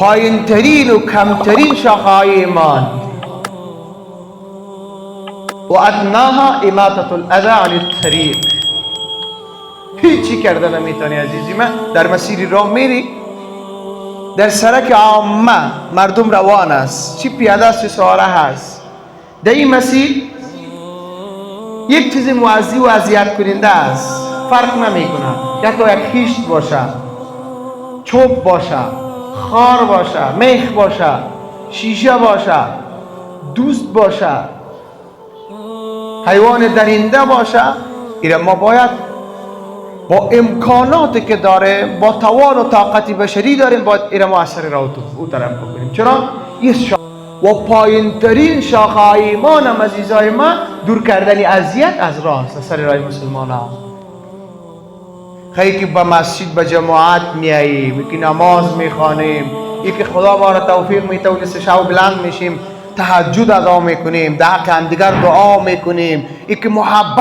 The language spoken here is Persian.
پایین ترین و کمترین شاخه‌های ایمان و ادناها اماطة الاذى عن الطریق. هیچی کرده نمیتونی عزیزی من. در مسیر راه میری، در سرک عامه مردم روان است، چی پیاده است چی سواره هست، در این مسیر یک چیز معزی و اذیت کننده است، فرق نمیکنه یا تو یک خیشت باشه، چوب باشه، خار باشه، میخ باشه، شیشه باشه، دوست باشه، حیوان درنده باشه، ایره ما باید با امکاناتی که داره، با توان و طاقت بشری داریم، باید ایره ما اثر را او طرف بکنیم. چرا؟ و پایین ترین شاخه‌های ایمان هم عزیزای ما دور کردن اذیت از راه است، سر راه مسلمان ها. خیلی که به مسجد به جماعت میاییم، که نماز میخوانیم، که خدا ما را توفیق میده و نصف شب بلند میشیم تهجد ادا میکنیم، در حق همدیگر دعا میکنیم، که محبت